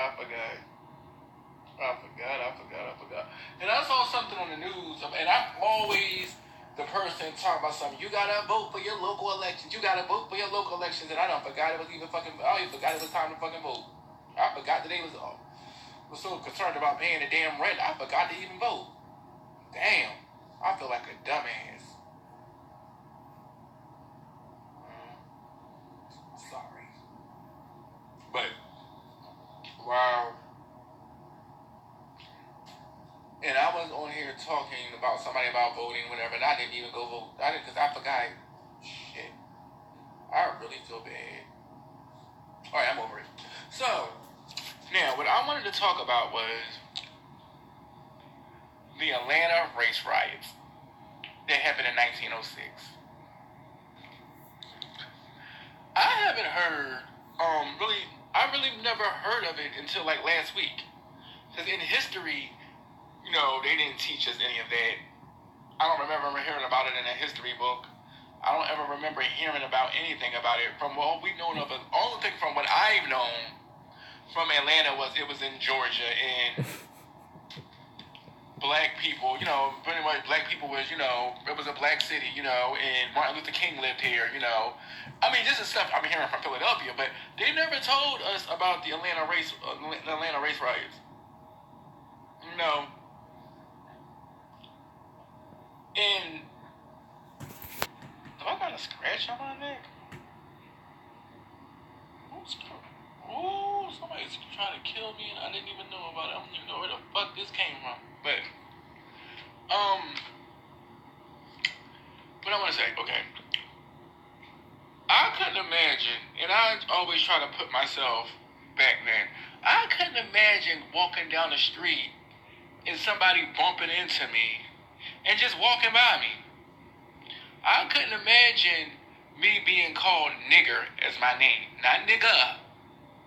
I forgot. And I saw something on the news, and I'm always the person talking about something. You gotta vote for your local elections. You gotta vote for your local elections, and I don't forgot it was even fucking. I even forgot it was time to fucking vote. I forgot that they was so concerned about paying the damn rent. I forgot to even vote. Damn, I feel like a dumbass. Sorry, but wow. And I was on here talking about somebody about voting, whatever, and I didn't even go vote. I didn't because I forgot. Shit, I really feel bad. All right, I'm over it. So now, what I wanted to talk about was the Atlanta race riots that happened in 1906. I haven't heard, I really never heard of it until like last week. Because in history, they didn't teach us any of that. I don't remember hearing about it in a history book. I don't ever remember hearing about anything about it. From what we've known of it, the only thing from what I've known from Atlanta was it was in Georgia, and black people, pretty much black people was, it was a black city, and Martin Luther King lived here, I mean, this is stuff I'm hearing from Philadelphia, but they never told us about the Atlanta race riots. No. And do I got a scratch on my neck? Somebody's trying to kill me, and I didn't even know about it. I don't even know where the fuck this came from. But what I want to say, okay. I couldn't imagine, and I always try to put myself back then. I couldn't imagine walking down the street and somebody bumping into me and just walking by me. I couldn't imagine me being called nigger as my name. Not nigga.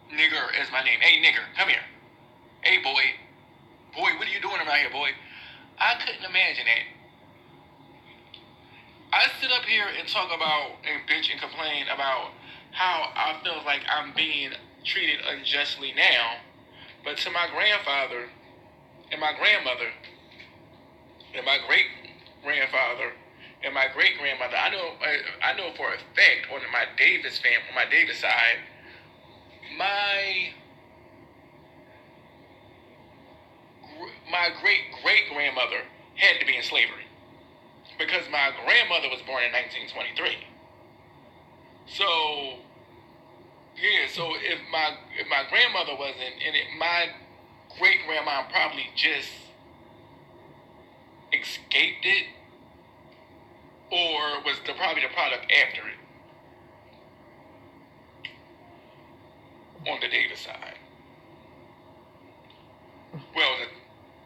Nigger as my name. Hey, nigger, come here. Hey, boy. Boy, what are you doing around here, boy? I couldn't imagine that. I sit up here and talk about and bitch and complain about how I feel like I'm being treated unjustly now. But to my grandfather and my grandmother and my great grandfather and my great grandmother, I know for a fact on my Davis family, on my Davis side, my great great grandmother had to be in slavery because my grandmother was born in 1923. So yeah, so if my grandmother wasn't in it, my great grandma probably just escaped it or was probably the product after it on the Davis side. Well, the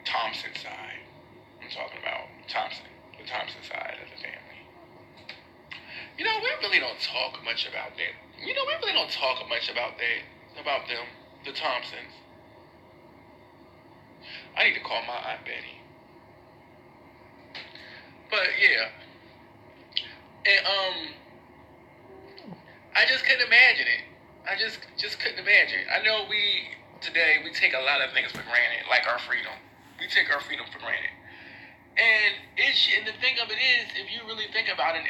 Thompson side. I'm talking about the Thompson side of the family. We really don't talk much about that. We really don't talk much about that, about them, the Thompsons. I need to call my Aunt Betty. But yeah, and I just couldn't imagine it. I just couldn't imagine. I know today we take a lot of things for granted, like our freedom. We take our freedom for granted. And the thing of it is, if you really think about it,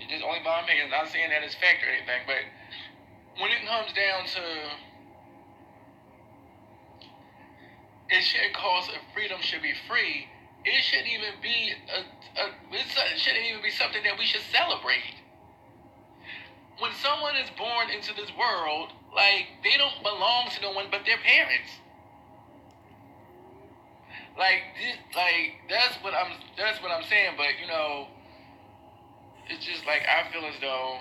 just only by me, I'm not saying that it's fact or anything, but when it comes down to it should cost if freedom should be free, it shouldn't even be it shouldn't even be something that we should celebrate. When someone is born into this world, like they don't belong to no one but their parents. That's what I'm saying. But it's just like I feel as though,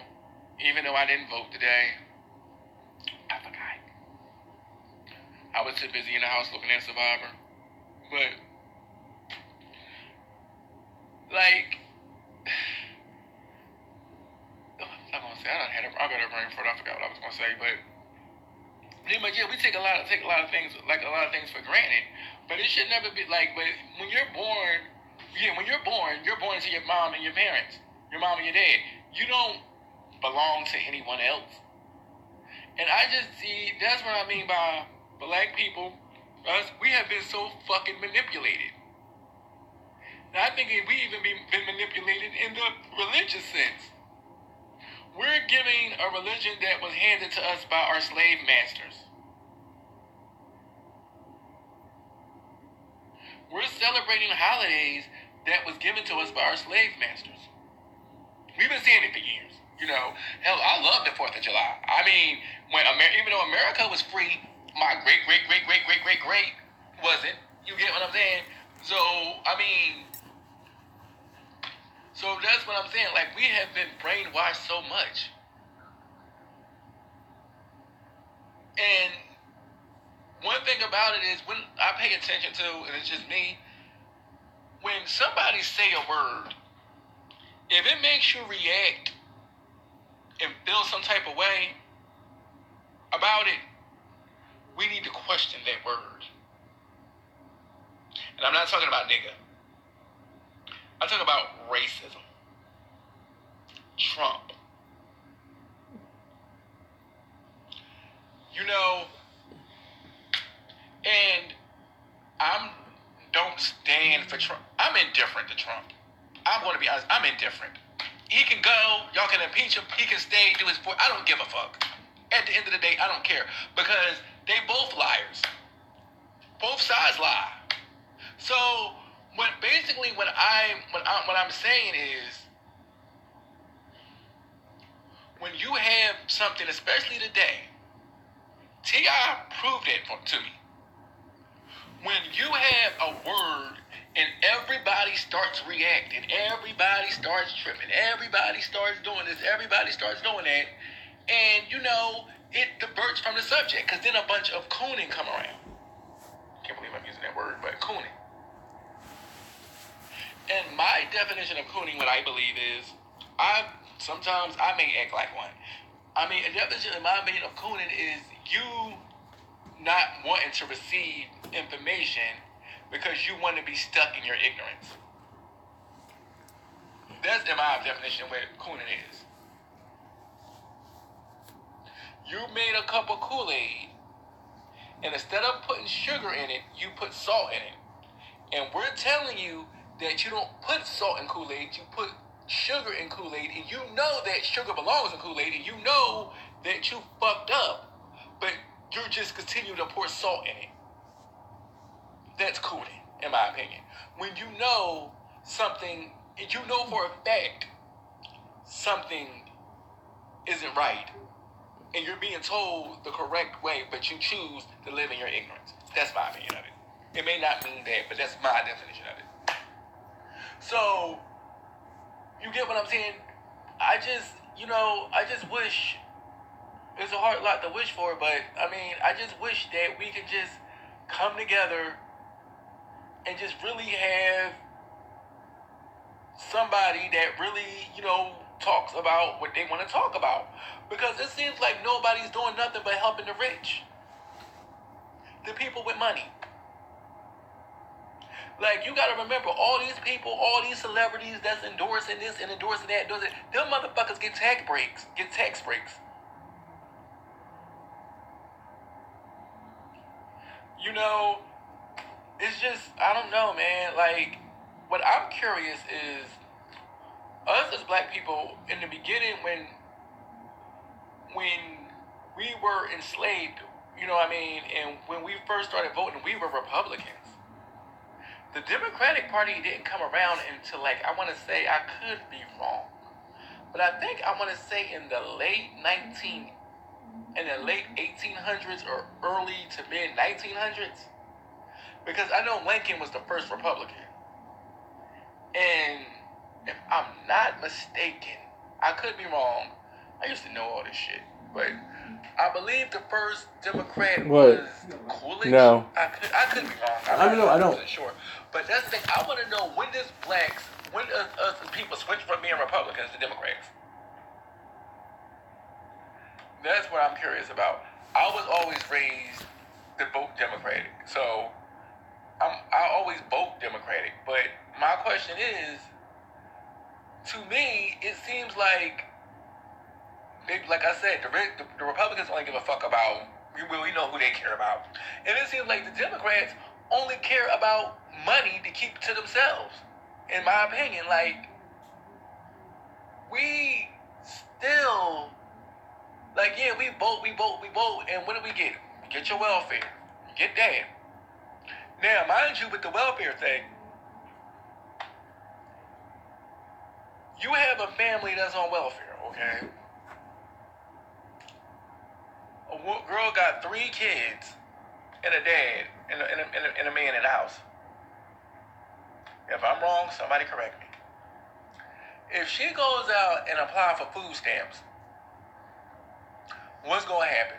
even though I didn't vote today, I forgot. I was too busy in the house looking at Survivor. But like, I'm gonna say I got a brain for it. I forgot what I was gonna say, but yeah, we take a lot of things for granted. But it should never be like. But when you're born, you're born to your mom and your parents, your mom and your dad. You don't belong to anyone else. And I just see that's what I mean by black people, us, we have been so fucking manipulated. And I think we even been manipulated in the religious sense. We're giving a religion that was handed to us by our slave masters. We're celebrating holidays that was given to us by our slave masters. We've been seeing it for years. Hell, I love the 4th of July. I mean, even though America was free, my great wasn't. You get what I'm saying? So that's what I'm saying. Like, we have been brainwashed so much. And one thing about it is, when I pay attention to, and it's just me, when somebody say a word, if it makes you react and feel some type of way about it, we need to question that word. And I'm not talking about nigga. I'm talking about racism. Trump. And I don't stand for Trump. I'm indifferent to Trump. I'm going to be honest. I'm indifferent. He can go. Y'all can impeach him. He can stay, do his I don't give a fuck. At the end of the day, I don't care. Because they both liars. Both sides lie. So, what I'm saying is, when you have something, especially today, T.I. proved it to me. When you have a word and everybody starts reacting, everybody starts tripping, everybody starts doing this, everybody starts doing that, and it diverts from the subject, because then a bunch of cooning come around. Can't believe I'm using that word, but cooning. And my definition of cooning, what I believe is, sometimes I may act like one. A definition, in my opinion, of cooning is you not wanting to receive information because you want to be stuck in your ignorance. That's in my definition of what cooning is. You made a cup of Kool-Aid, and instead of putting sugar in it, you put salt in it. And we're telling you that you don't put salt in Kool-Aid, you put sugar in Kool-Aid, and you know that sugar belongs in Kool-Aid, and you know that you fucked up, but you just continue to pour salt in it. That's cooning, in my opinion. When you know something, you know for a fact something isn't right, and you're being told the correct way, but you choose to live in your ignorance. That's my opinion of it. It may not mean that, but that's my definition of it. So, you get what I'm saying? I just wish, it's a hard lot to wish for, but I just wish that we could just come together and just really have somebody that really, talks about what they want to talk about. Because it seems like nobody's doing nothing but helping the rich. The people with money. Like, you gotta remember, all these people, all these celebrities that's endorsing this and endorsing that, them motherfuckers get tax breaks. It's just, I don't know, man. Like, what I'm curious is, us as black people, in the beginning, when we were enslaved, and when we first started voting, we were Republicans. The Democratic Party didn't come around until, I want to say, I could be wrong, but I think I want to say in the late 1800s or early to mid 1900s, because I know Lincoln was the first Republican. And if I'm not mistaken, I could be wrong. I used to know all this shit, but I believe the first Democrat was Coolidge. No. I could be wrong. I don't. Sure. But that's the thing. I want to know, when does us as people switch from being Republicans to Democrats? That's what I'm curious about. I was always raised to vote Democratic, so I always vote Democratic. But my question is, to me, it seems like I said, the Republicans only give a fuck about We know who they care about. And it seems like the Democrats only care about money to keep to themselves. In my opinion, like, we still, like, yeah, we vote, and what do we get? Get your welfare. Get that. Now, mind you, with the welfare thing, you have a family that's on welfare, okay? A girl got 3 kids and a dad and a man in the house. If I'm wrong, somebody correct me. If she goes out and apply for food stamps, what's going to happen?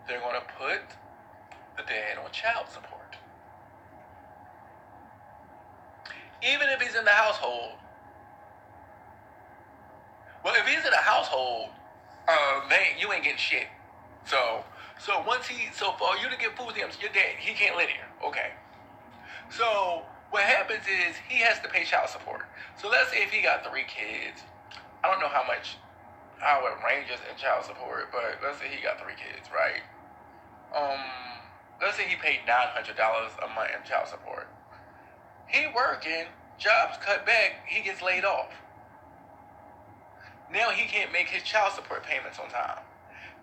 They're going to put the dad on child support. Even if he's in the household. Well, if he's in a household, you ain't getting shit. So for you to get food stamps, your dad, he can't live here. Okay. So what happens is he has to pay child support. So let's say if he got 3 kids, I don't know how it ranges in child support, but let's say he got 3 kids, right? Let's say he paid $900 a month in child support. He working, jobs cut back, he gets laid off. Now he can't make his child support payments on time.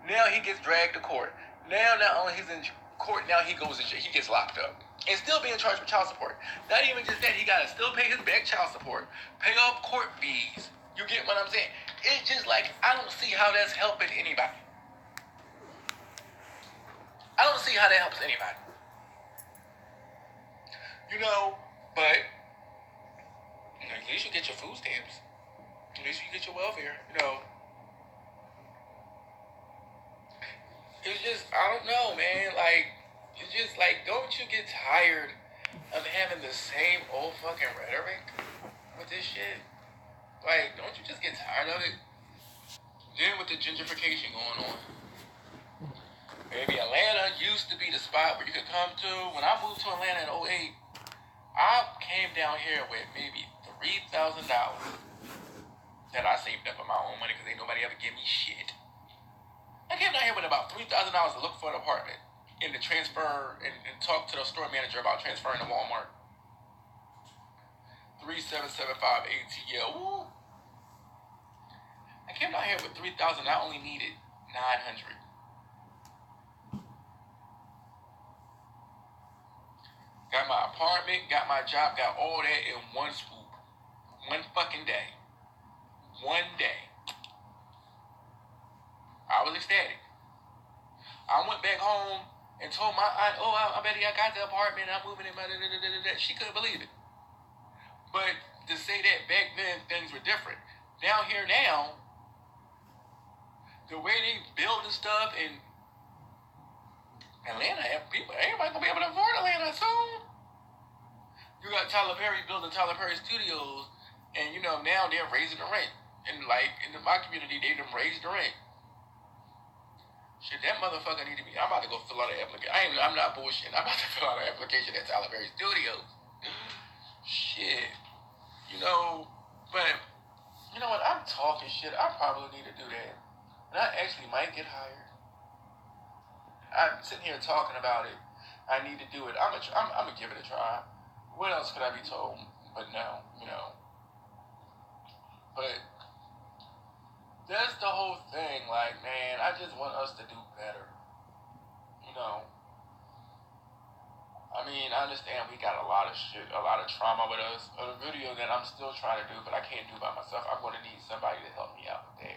Now he gets dragged to court. Now not only he's in court, now he goes to jail, he gets locked up. And still being charged with child support. Not even just that, he gotta still pay his back child support, pay off court fees. You get what I'm saying? It's just like, I don't see how that's helping anybody. I don't see how that helps anybody. But at least you get your food stamps. At least you get your welfare, It's just, I don't know, man. Like, it's just like, don't you get tired of having the same old fucking rhetoric with this shit? Like, don't you just get tired of it? Then with the gentrification going on. Maybe Atlanta used to be the spot where you could come to. When I moved to Atlanta in 2008, I came down here with maybe $3,000 that I saved up of my own money because ain't nobody ever give me shit. I came down here with about $3,000 to look for an apartment and to transfer and talk to the store manager about transferring to Walmart. 3775 ATL. I came down here with $3,000. I only needed $900. Got my apartment, got my job, got all that in one swoop. One fucking day. One day. I was ecstatic. I went back home and told my aunt, I bet I got the apartment, I'm moving in. She couldn't believe it. But to say that back then things were different. Down here now, the way they build and stuff in Atlanta, everybody gonna be able to afford Atlanta soon. You got Tyler Perry building Tyler Perry Studios, and now they're raising the rent. And like in my community, they done raised the rent. Shit, that motherfucker need to be. I'm about to go fill out an application. I'm not bullshitting. I'm about to fill out an application at Tyler Perry Studios. Shit, but you know what? I'm talking shit. I probably need to do that, and I actually might get hired. I'm sitting here talking about it. I need to do it. I'm gonna give it a try. What else could I be told? But no, But that's the whole thing. Like, man, I just want us to do better. I mean, I understand we got a lot of shit, a lot of trauma with us. A video that I'm still trying to do, but I can't do by myself. I'm going to need somebody to help me out with that.